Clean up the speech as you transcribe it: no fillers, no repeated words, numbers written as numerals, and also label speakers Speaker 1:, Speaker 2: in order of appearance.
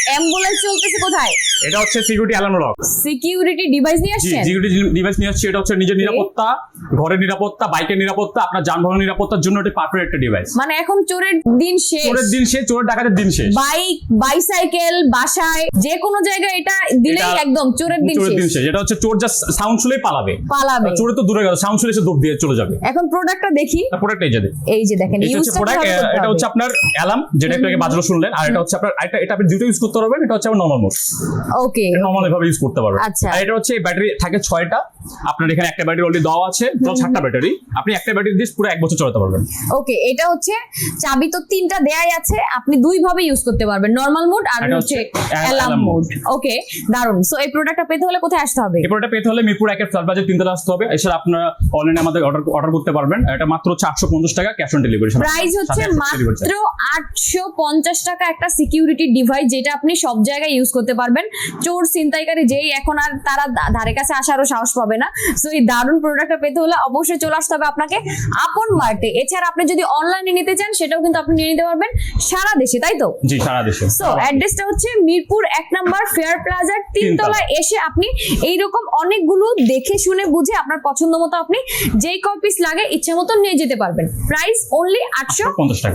Speaker 1: Ambulance চলতেছে কোথায়?
Speaker 2: এটা হচ্ছে security alarm lock.
Speaker 1: Security device নিয়ে
Speaker 2: জি,
Speaker 1: আসছেন?
Speaker 2: সিকিউরিটি ডিভাইস নিয়ে আসছে। এটা হচ্ছে নিজের নিরাপত্তা, ঘরের নিরাপত্তা, বাইকের নিরাপত্তা, আপনার যানবাহনের নিরাপত্তার জন্য এটা পারফেক্ট একটা ডিভাইস।
Speaker 1: মানে এখন চোরের দিন শেষ,
Speaker 2: চোরের দিন শেষ, চোরের ডাকাতের দিন শেষ।
Speaker 1: বাইক, বাইসাইকেল, বাসায় যে কোনো জায়গায় এটা দিলেই
Speaker 2: এটা
Speaker 1: একদম চোরের দিন
Speaker 2: চোরের দিন
Speaker 1: শেষ।
Speaker 2: শেষ। এটা হচ্ছে চোর জাস্ট সাউন্ড শুনেই পালাবে।
Speaker 1: চোরে
Speaker 2: তো দূরে গেল, সাউন্ড শুনে এসে দৌড় দিয়ে চলে যাবে।
Speaker 1: এখন প্রোডাক্টটা দেখি।
Speaker 2: প্রোডাক্ট
Speaker 1: এই যে দেখেন,
Speaker 2: এটা হচ্ছে
Speaker 1: ইউজটা
Speaker 2: প্রোডাক্ট।
Speaker 1: কিভাবে করতে
Speaker 2: এটা
Speaker 1: হবে?
Speaker 2: হচ্ছে আপনার অ্যালার্ম, যেটা একটু আগে বাজলো শুনলেন। আর এটা হচ্ছে আপনার এটা আপনি দুটো ইউজ করতে পারবেন। এটা হচ্ছে আপনার নরমাল মোড,
Speaker 1: ওকে
Speaker 2: নরমাল ভাবে ইউজ করতে পারবেন।
Speaker 1: আচ্ছা।
Speaker 2: আর এটা হচ্ছে ব্যাটারি থাকে 6টা। আপনার এখানে একটা ব্যাটারি অলরেডি দেওয়া আছে, 7টা ব্যাটারি। আপনি একটা ব্যাটারি দিয়ে পুরো 1 বছর চালাতে পারবেন।
Speaker 1: ওকে, এটা হচ্ছে চাবি তো 3টা দেয়াই আছে, আপনি দুই ভাবে ইউজ করতে পারবেন, নরমাল মোড আর
Speaker 2: এটা
Speaker 1: হচ্ছে
Speaker 2: হচ্ছে
Speaker 1: অ্যালার্ম
Speaker 2: alarm
Speaker 1: মোড।
Speaker 2: mode।
Speaker 1: ওকে, দারুন। সো এই প্রোডাক্টটা পেতে হলে কোথায় আসতে হবে?
Speaker 2: এই প্রোডাক্টটা পেতে হলে মিরপুর 1-এর ফ্ল্যাট বাজার 3 তলা আসতে হবে। এছাড়া আপনারা অনলাইনে আমাদের অর্ডার করতে পারবেন। এটা মাত্র হচ্ছে 850 টাকা ক্যাশ অন ডেলিভারি।
Speaker 1: প্রাইস হচ্ছে মাত্র 850 টাকা একটা সিকিউরিটি ডিভাইস, যেটা আপনি সব জায়গায় ইউজ করতে পারবেন। চোর ছিনতাইকারী যেই এখন আর তারা ধারে কাছে আসারও সাহস পাবে না। সো এই দারুণ প্রোডাক্টটা পেতে হলে অবশ্যই চলে আসতে হবে আপনাকে আপন মার্টে। এছাড়া আপনি যদি অনলাইনে নিতে চান সেটাও কিন্তু আপনি নিয়ে নিতে পারবেন সারা দেশে, তাই তো?
Speaker 2: জি, সারা দেশে।
Speaker 1: সো অ্যাড্রেসটা হচ্ছে মিরপুর 1 নাম্বার ফেয়ার প্লাজার 3 তলায় এসে আপনি এইরকম অনেকগুলো দেখে শুনে বুঝে আপনার পছন্দ মতো আপনি যেই কয় পিস লাগে ইচ্ছা মতো নিয়ে যেতে পারবেন। প্রাইস অনলি 850 টাকা।